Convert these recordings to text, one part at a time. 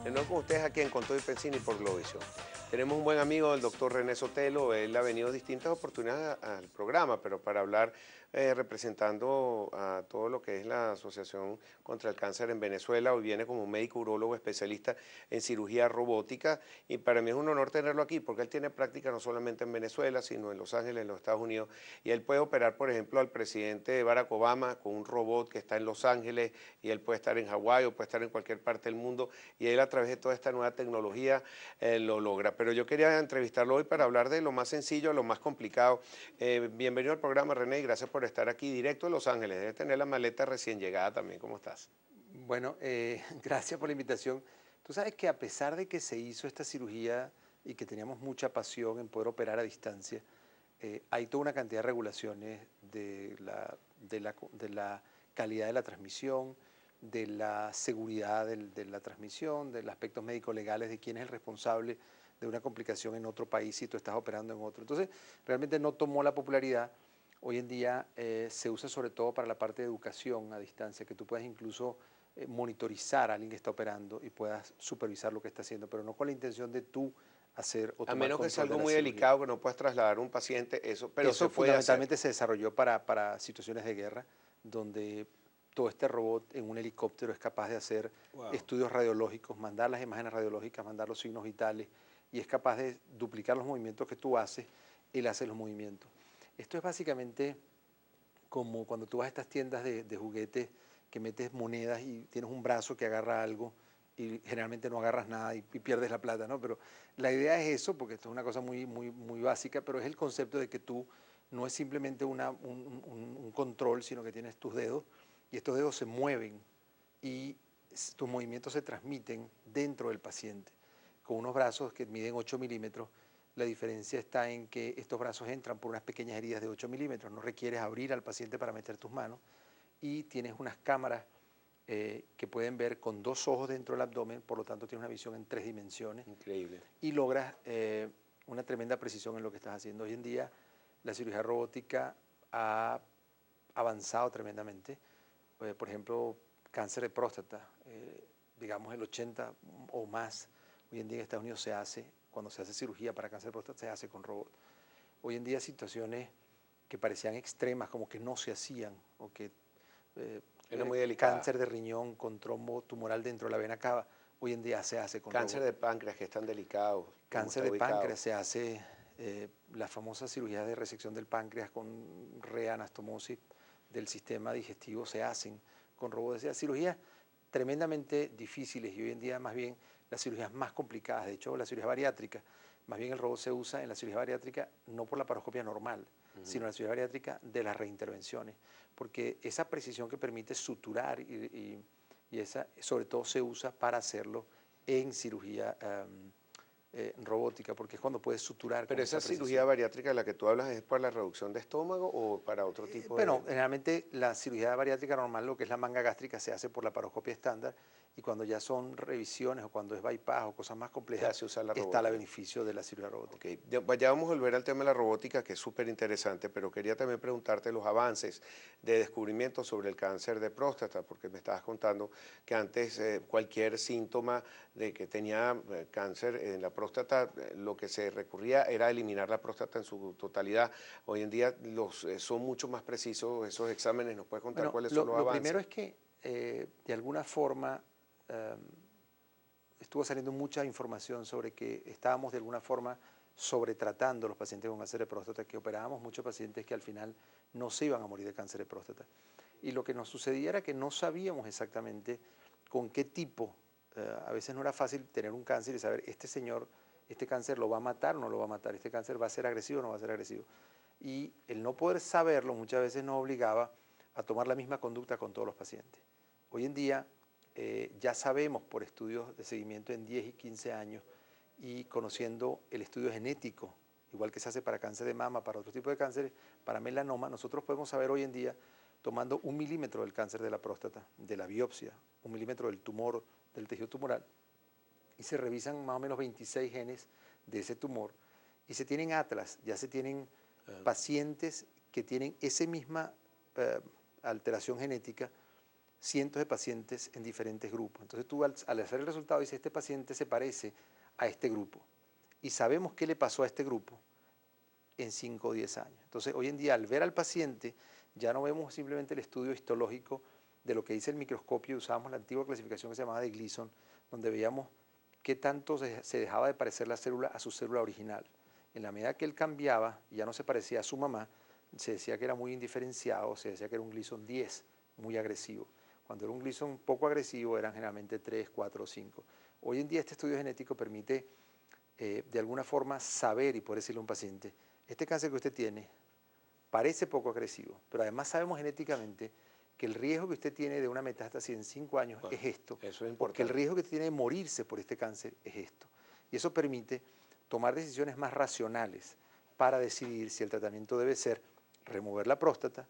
De nuevo con ustedes aquí en Con Todo y Pensini por Globovisión. Tenemos un buen amigo, el doctor René Sotelo. Él ha venido distintas oportunidades al programa, pero para hablar representando a todo lo que es la Asociación contra el Cáncer en Venezuela. Hoy viene como médico urólogo especialista en cirugía robótica y para mí es un honor tenerlo aquí porque él tiene práctica no solamente en Venezuela, sino en Los Ángeles, en los Estados Unidos. Y él puede operar, por ejemplo, al presidente Barack Obama con un robot que está en Los Ángeles y él puede estar en Hawái o puede estar en cualquier parte del mundo y él a través de toda esta nueva tecnología lo logra. Pero yo quería entrevistarlo hoy para hablar de lo más sencillo a lo más complicado. Bienvenido al programa, René, y gracias por estar aquí directo de Los Ángeles. Debes tener la maleta recién llegada también. ¿Cómo estás? Bueno, gracias por la invitación. Tú sabes que a pesar de que se hizo esta cirugía y que teníamos mucha pasión en poder operar a distancia, hay toda una cantidad de regulaciones de la calidad de la transmisión, de la seguridad de la transmisión, de los aspectos médico-legales de quién es el responsable de una complicación en otro país si tú estás operando en otro. Entonces, realmente no tomó la popularidad. Hoy en día se usa sobre todo para la parte de educación a distancia, que tú puedas incluso monitorizar a alguien que está operando y puedas supervisar lo que está haciendo, pero no con la intención de tú hacer o A tomar menos que sea control de algo la muy cirugía. delicado que no puedas trasladar a un paciente, eso, pero se Eso puede hacer. fundamentalmente se desarrolló para situaciones de guerra, donde todo este robot en un helicóptero es capaz de hacer Wow. estudios radiológicos, mandar las imágenes radiológicas, mandar los signos vitales, y es capaz de duplicar los movimientos que tú haces, él hace los movimientos. Esto es básicamente como cuando tú vas a estas tiendas de juguetes que metes monedas y tienes un brazo que agarra algo y generalmente no agarras nada y pierdes la plata, ¿no? Pero la idea es eso, porque esto es una cosa muy básica, pero es el concepto de que tú no es simplemente un control, sino que tienes tus dedos y estos dedos se mueven y tus movimientos se transmiten dentro del paciente. Con unos brazos que miden 8 milímetros, la diferencia está en que estos brazos entran por unas pequeñas heridas de 8 milímetros, no requieres abrir al paciente para meter tus manos y tienes unas cámaras que pueden ver con dos ojos dentro del abdomen, por lo tanto tienes una visión en 3 dimensiones Increíble. y logras una tremenda precisión en lo que estás haciendo. Hoy en día la cirugía robótica ha avanzado tremendamente. Por ejemplo, cáncer de próstata, digamos el 80 o más, hoy en día en Estados Unidos se hace, cuando se hace cirugía para cáncer de próstata se hace con robot. Hoy en día situaciones que parecían extremas, como que no se hacían, o que Era muy delicada. cáncer de riñón con trombo tumoral dentro de la vena cava, hoy en día se hace con Cáncer robot. de páncreas, que es tan delicado, cómo Cáncer está de ubicado. páncreas se hace, la famosa cirugía de resección del páncreas con reanastomosis del sistema digestivo se hacen con robots. O sea, cirugías tremendamente difíciles y hoy en día más bien las cirugías más complicadas. De hecho, la cirugía bariátrica, más bien el robot se usa en la cirugía bariátrica no por la paroscopia normal, sino en la cirugía bariátrica de las reintervenciones, porque esa precisión que permite suturar y esa sobre todo se usa para hacerlo en cirugía robótica, porque es cuando puedes suturar Pero con esa esa cirugía precisión. bariátrica de la que tú hablas es para la reducción de estómago o para otro tipo Bueno, de... generalmente la cirugía bariátrica normal, lo que es la manga gástrica, se hace por la paroscopia estándar y cuando ya son revisiones o cuando es bypass o cosas más Se complejas, hace usar la está el robótica. beneficio de la cirugía Ok, robótica. ya vamos a volver al tema de la robótica, que es súper interesante, pero quería también preguntarte los avances de descubrimiento sobre el cáncer de próstata, porque me estabas contando que antes cualquier síntoma de que tenía cáncer en la próstata, lo que se recurría era eliminar la próstata en su totalidad. Hoy en día son mucho más precisos esos exámenes. ¿Nos puedes contar Bueno, cuáles son lo, los lo primero avances? es que de alguna forma eh, estuvo saliendo mucha información sobre que estábamos de alguna forma sobretratando a los pacientes con cáncer de próstata, que operábamos muchos pacientes que al final no se iban a morir de cáncer de próstata. Y lo que nos sucedía era que no sabíamos exactamente con qué tipo, a veces no era fácil tener un cáncer y saber, este señor, este cáncer lo va a matar o no lo va a matar, este cáncer va a ser agresivo o no va a ser agresivo. Y el no poder saberlo muchas veces nos obligaba a tomar la misma conducta con todos los pacientes. Hoy en día ya sabemos por estudios de seguimiento en 10 y 15 años y conociendo el estudio genético, igual que se hace para cáncer de mama, para otro tipo de cánceres, para melanoma, nosotros podemos saber hoy en día, tomando 1 milímetro del cáncer de la próstata, de la biopsia, 1 milímetro del tumor, del tejido tumoral, y se revisan más o menos 26 genes de ese tumor, y se tienen atlas, ya se tienen pacientes que tienen esa misma alteración genética cientos de pacientes en diferentes grupos. Entonces tú al hacer el resultado dices, este paciente se parece a este grupo. Y sabemos qué le pasó a este grupo en 5 o 10 años. Entonces hoy en día al ver al paciente ya no vemos simplemente el estudio histológico de lo que dice el microscopio, usábamos la antigua clasificación que se llamaba de Gleason, donde veíamos qué tanto se dejaba de parecer la célula a su célula original. En la medida que él cambiaba y ya no se parecía a su mamá, se decía que era muy indiferenciado, se decía que era un Gleason 10, muy agresivo. Cuando era un Gleason poco agresivo eran generalmente 3, 4 o 5. Hoy en día este estudio genético permite de alguna forma saber y poder decirle a un paciente, este cáncer que usted tiene parece poco agresivo, pero además sabemos genéticamente que el riesgo que usted tiene de una metástasis en 5 años es esto, eso es porque el importante. riesgo que tiene de morirse por este cáncer es esto. Y eso permite tomar decisiones más racionales para decidir si el tratamiento debe ser remover la próstata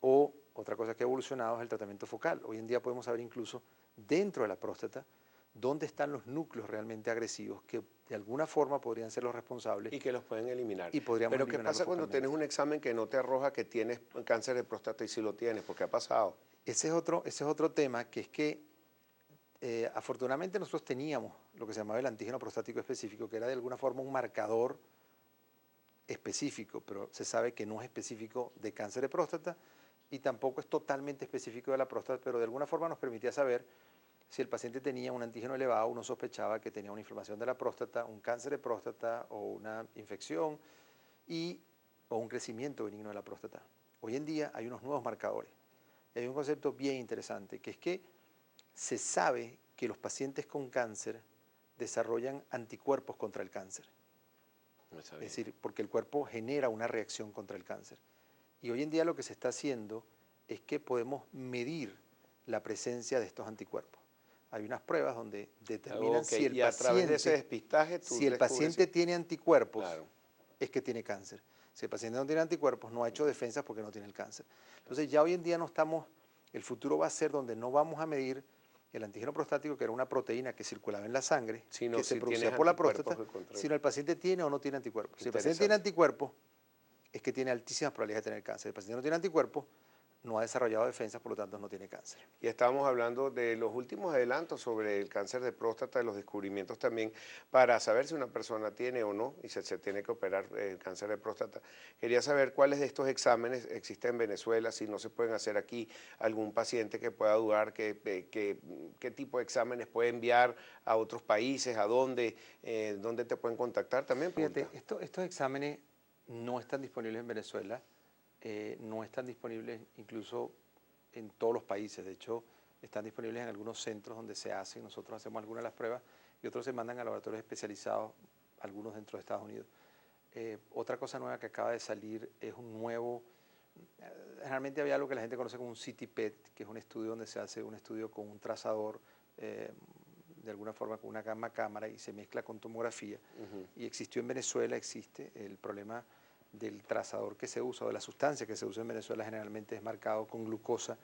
o otra cosa que ha evolucionado es el tratamiento focal. Hoy en día podemos saber incluso dentro de la próstata dónde están los núcleos realmente agresivos que de alguna forma podrían ser los responsables. Y que los pueden eliminar. Y podríamos Pero ¿qué eliminarlos pasa cuando focalmente. tienes un examen que no te arroja que tienes cáncer de próstata y si lo tienes? Porque ha pasado. Ese es otro tema, que es que afortunadamente nosotros teníamos lo que se llamaba el antígeno prostático específico, que era de alguna forma un marcador específico, pero se sabe que no es específico de cáncer de próstata y tampoco es totalmente específico de la próstata, pero de alguna forma nos permitía saber si el paciente tenía un antígeno elevado, uno sospechaba que tenía una inflamación de la próstata, un cáncer de próstata o una infección o un crecimiento benigno de la próstata. Hoy en día hay unos nuevos marcadores. Y hay un concepto bien interesante, que es que se sabe que los pacientes con cáncer desarrollan anticuerpos contra el cáncer. Es decir, porque el cuerpo genera una reacción contra el cáncer. Y hoy en día lo que se está haciendo es que podemos medir la presencia de estos anticuerpos. Hay unas pruebas donde determinan si el y a través de ese despistaje tú si el paciente tiene anticuerpos, claro, es que tiene cáncer. Si el paciente no tiene anticuerpos, no ha hecho defensas porque no tiene el cáncer. Entonces ya hoy en día no estamos, el futuro va a ser donde no vamos a medir el antígeno prostático, que era una proteína que circulaba en la sangre, sino que se si producía tienes por la anticuerpos próstata, contra sino el paciente tiene o no tiene anticuerpos. Si el paciente Interesante. tiene anticuerpos, es que tiene altísimas probabilidades de tener cáncer. Si el paciente no tiene anticuerpos, no ha desarrollado defensas, por lo tanto no tiene cáncer. Y estábamos hablando de los últimos adelantos sobre el cáncer de próstata, de los descubrimientos también para saber si una persona tiene o no y se tiene que operar el cáncer de próstata. Quería saber cuáles de estos exámenes existen en Venezuela, si no se pueden hacer aquí, algún paciente que pueda dudar, qué tipo de exámenes puede enviar a otros países, a dónde te pueden contactar también. Fíjate, estos exámenes no están disponibles en Venezuela. No están disponibles incluso en todos los países. De hecho, están disponibles en algunos centros donde se hacen. Nosotros hacemos algunas de las pruebas y otros se mandan a laboratorios especializados, algunos dentro de Estados Unidos. Otra cosa nueva que acaba de salir es un nuevo... Generalmente había algo que la gente conoce como un CT PET, que es un estudio donde se hace un estudio con un trazador, de alguna forma con una gamma cámara y se mezcla con tomografía. Y existió en Venezuela, existe el problema del trazador que se usa o de la sustancia que se usa en Venezuela generalmente es marcado con glucosa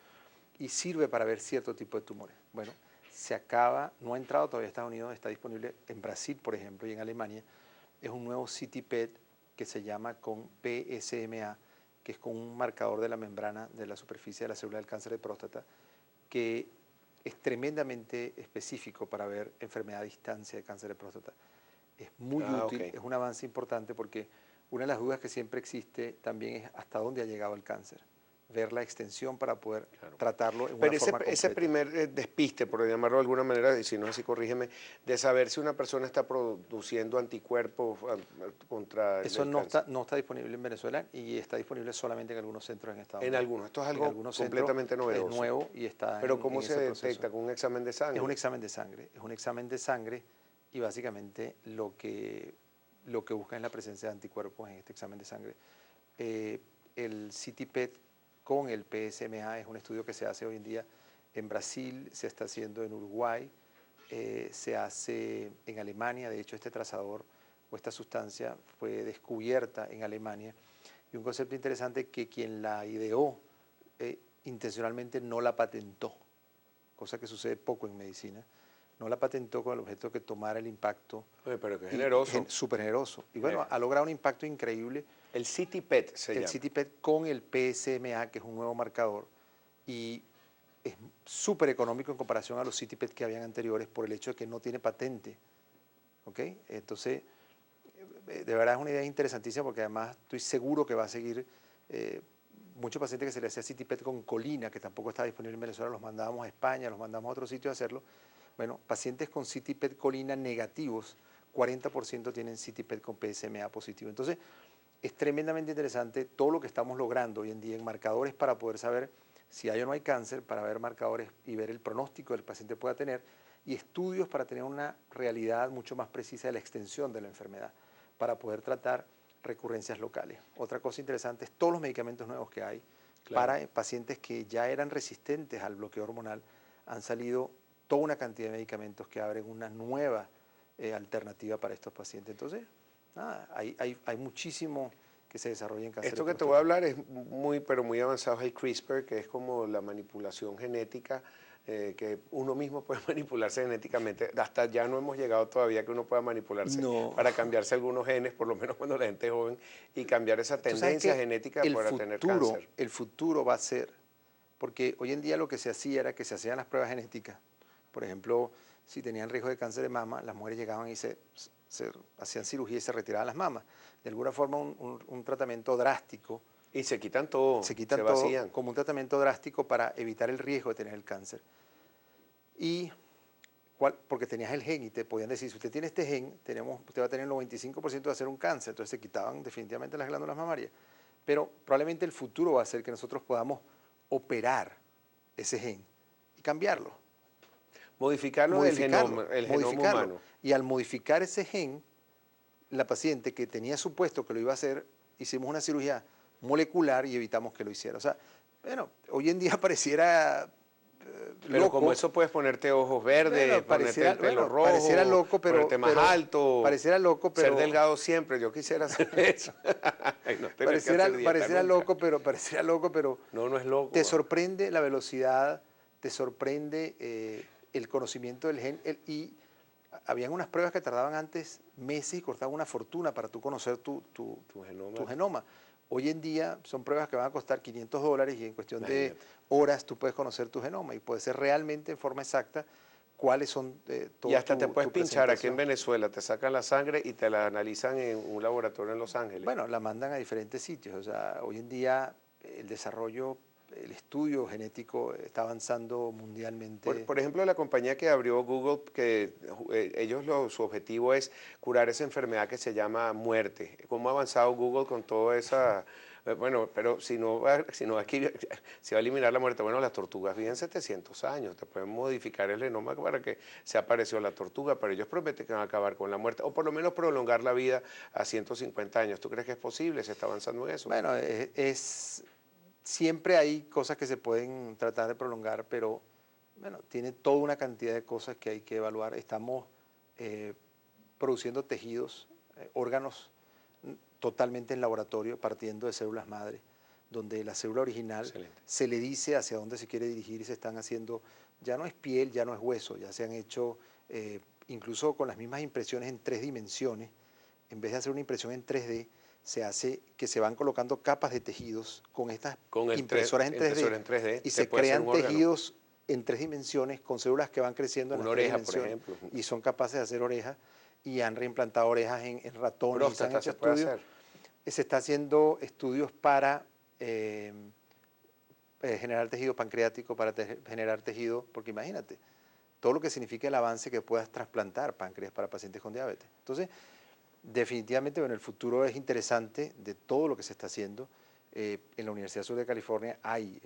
y sirve para ver cierto tipo de tumores. Bueno, se acaba, no ha entrado todavía a Estados Unidos, está disponible en Brasil, por ejemplo, y en Alemania. Es un nuevo CT PET que se llama con PSMA, que es con un marcador de la membrana de la superficie de la célula del cáncer de próstata, que es tremendamente específico para ver enfermedad a distancia de cáncer de próstata. Es muy útil, es un avance importante porque una de las dudas que siempre existe también es hasta dónde ha llegado el cáncer, ver la extensión para poder tratarlo en una forma completa. Ese primer despiste, por llamarlo de alguna manera, y si no es así, corrígeme, de saber si una persona está produciendo anticuerpos contra Eso el no cáncer. no está disponible en Venezuela y está disponible solamente en algunos centros en Estados En Unidos. algunos, esto es algo completamente novedoso. Es nuevo y está Pero ¿cómo en se ese detecta? proceso. ¿Con un examen de sangre? Es un examen de sangre, es un examen de sangre y básicamente lo que busca es la presencia de anticuerpos en este examen de sangre. El CT PET con el PSMA es un estudio que se hace hoy en día en Brasil, se está haciendo en Uruguay, se hace en Alemania. De hecho, este trazador o esta sustancia fue descubierta en Alemania. Y un concepto interesante que quien la ideó intencionalmente no la patentó, cosa que sucede poco en medicina. No la patentó con el objeto de que tomara el impacto. Oye, pero qué generoso. Súper generoso. Y bueno, ha logrado un impacto increíble. El CT PET se llama. El CT PET con el PSMA, que es un nuevo marcador. Y es súper económico en comparación a los CityPet que habían anteriores por el hecho de que no tiene patente. ¿Ok? Entonces, de verdad es una idea interesantísima porque además estoy seguro que va a seguir. Muchos pacientes que se les hacía CityPet con colina, que tampoco está disponible en Venezuela, los mandábamos a España, los mandamos a otros sitios a hacerlo. Bueno, pacientes con CityPet colina negativos, 40% tienen CityPet con PSMA positivo. Entonces, es tremendamente interesante todo lo que estamos logrando hoy en día en marcadores para poder saber si hay o no hay cáncer, para ver marcadores y ver el pronóstico que el paciente pueda tener, y estudios para tener una realidad mucho más precisa de la extensión de la enfermedad, para poder tratar recurrencias locales. Otra cosa interesante es todos los medicamentos nuevos que hay para pacientes que ya eran resistentes al bloqueo hormonal. Han salido toda una cantidad de medicamentos que abren una nueva alternativa para estos pacientes. Entonces, nada, hay muchísimo que se desarrolla en cáncer Esto de que te voy a próstata. hablar es muy, pero muy avanzado, es el CRISPR, que es como la manipulación genética, que uno mismo puede manipularse genéticamente. Hasta ya no hemos llegado todavía que uno pueda manipularse No, para cambiarse algunos genes, por lo menos cuando la gente es joven, y cambiar esa tú sabes tendencia que genética para tener cáncer. el futuro va a ser, porque hoy en día lo que se hacía era que se hacían las pruebas genéticas. Por ejemplo, si tenían riesgo de cáncer de mama, las mujeres llegaban y se hacían cirugía y se retiraban las mamas. De alguna forma, un tratamiento drástico, Y se quitan todo, se se quitan todo vacían. como un tratamiento drástico para evitar el riesgo de tener el cáncer. Y porque tenías el gen y te podían decir, si usted tiene este gen, usted va a tener el 95% de hacer un cáncer. Entonces se quitaban definitivamente las glándulas mamarias. Pero probablemente el futuro va a ser que nosotros podamos operar ese gen y cambiarlo, Modificarlo del genoma, el genoma modificarlo. humano. Y al modificar ese gen, la paciente que tenía supuesto que lo iba a hacer, hicimos una cirugía molecular y evitamos que lo hiciera. O sea, bueno, hoy en día pareciera Pero como loco. eso puedes ponerte ojos verdes, Bueno, ponerte el pelo pareciera rojo, loco, ponerte más alto, pareciera loco, ser pero delgado siempre. Yo quisiera hacer eso. Y no tener que hacer dieta nunca. pareciera loco, pero No, no es te loco. sorprende la velocidad, te sorprende el conocimiento del gen, y habían unas pruebas que tardaban antes meses y costaban una fortuna para tú conocer Tu genoma, tu genoma. Hoy en día son pruebas que van a costar $500 y en cuestión de imagínate. horas tú puedes conocer tu genoma y puedes ser realmente en forma exacta cuáles son Y toda hasta te puedes tu pinchar aquí en presentación. Venezuela, te sacan la sangre y te la analizan en un laboratorio en Los Ángeles. Bueno, la mandan a diferentes sitios. O sea, hoy en día el desarrollo, el estudio genético está avanzando mundialmente. Por ejemplo, la compañía que abrió Google, que su objetivo es curar esa enfermedad que se llama muerte. ¿Cómo ha avanzado Google con toda esa... Bueno, pero si no aquí se va a eliminar la muerte. Bueno, las tortugas viven 700 años, te pueden modificar el genoma para que se apareció la tortuga, pero ellos prometen que van a acabar con la muerte, o por lo menos prolongar la vida a 150 años. ¿Tú crees que es posible? ¿Se está avanzando en eso? Bueno, siempre hay cosas que se pueden tratar de prolongar, pero bueno, tiene toda una cantidad de cosas que hay que evaluar. Estamos eh, produciendo tejidos, órganos totalmente en laboratorio, partiendo de células madre, donde la célula original Excelente. se le dice hacia dónde se quiere dirigir y se están haciendo, ya no es piel, ya no es hueso, ya se han hecho incluso con las mismas impresiones en 3 dimensiones. En vez de hacer una impresión en 3D, se hace que se van colocando capas de tejidos con estas Con el impresoras en 3D impresor en 3D y se se puede hacer crean un órgano. tejidos en 3 dimensiones con células que van creciendo en Una las tres oreja, por dimensiones ejemplo. y son capaces de hacer orejas, y han reimplantado orejas en ratones y se han Próstata hecho se puede estudios. hacer. Se está haciendo estudios para generar tejido pancreático, para generar tejido, porque imagínate, todo lo que significa el avance que puedas trasplantar páncreas para pacientes con diabetes. Entonces, definitivamente, bueno, el futuro es interesante de todo lo que se está haciendo. En la Universidad Sur de California hay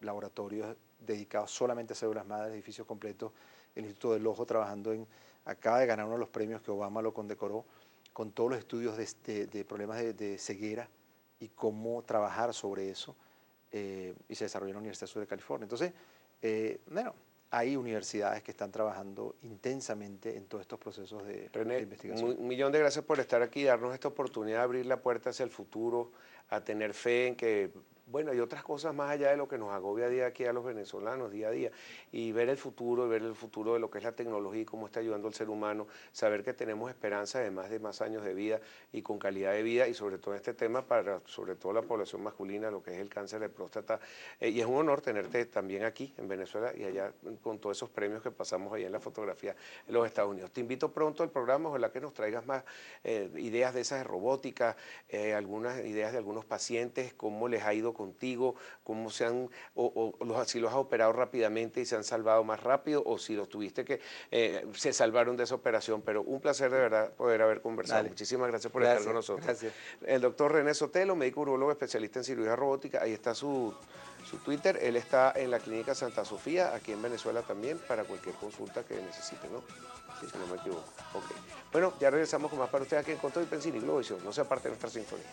laboratorios dedicados solamente a células madres, edificios completos. El Instituto del Ojo acaba de ganar uno de los premios que Obama lo condecoró, con todos los estudios de problemas de ceguera y cómo trabajar sobre eso, y se desarrolló en la Universidad Sur de California. Entonces, bueno, hay universidades que están trabajando intensamente en todos estos procesos de René, investigación. un millón de gracias por estar aquí y darnos esta oportunidad de abrir la puerta hacia el futuro, a tener fe en que Bueno, hay otras cosas más allá de lo que nos agobia día aquí a los venezolanos, día a día, y ver el futuro de lo que es la tecnología y cómo está ayudando al ser humano, saber que tenemos esperanza además de más años de vida y con calidad de vida, y sobre todo este tema para sobre todo la población masculina, lo que es el cáncer de próstata, y es un honor tenerte también aquí en Venezuela y allá con todos esos premios que pasamos allá en la fotografía en los Estados Unidos. Te invito pronto al programa, ojalá que nos traigas más ideas de esas de robótica, algunas ideas de algunos pacientes, cómo les ha ido contigo, cómo se han, si los has operado rápidamente y se han salvado más rápido, o si los tuviste que, se salvaron de esa operación, pero un placer de verdad poder haber conversado. Dale. Muchísimas gracias por estar con nosotros. Gracias. El doctor René Sotelo, médico urologo especialista en cirugía robótica, ahí está su Twitter, él está en la Clínica Santa Sofía, aquí en Venezuela también, para cualquier consulta que necesite, ¿no? Sí, si no me equivoco. Ok. Bueno, ya regresamos con más para ustedes aquí en Control y Pensini Globovisión. No se aparte de nuestra sintonía.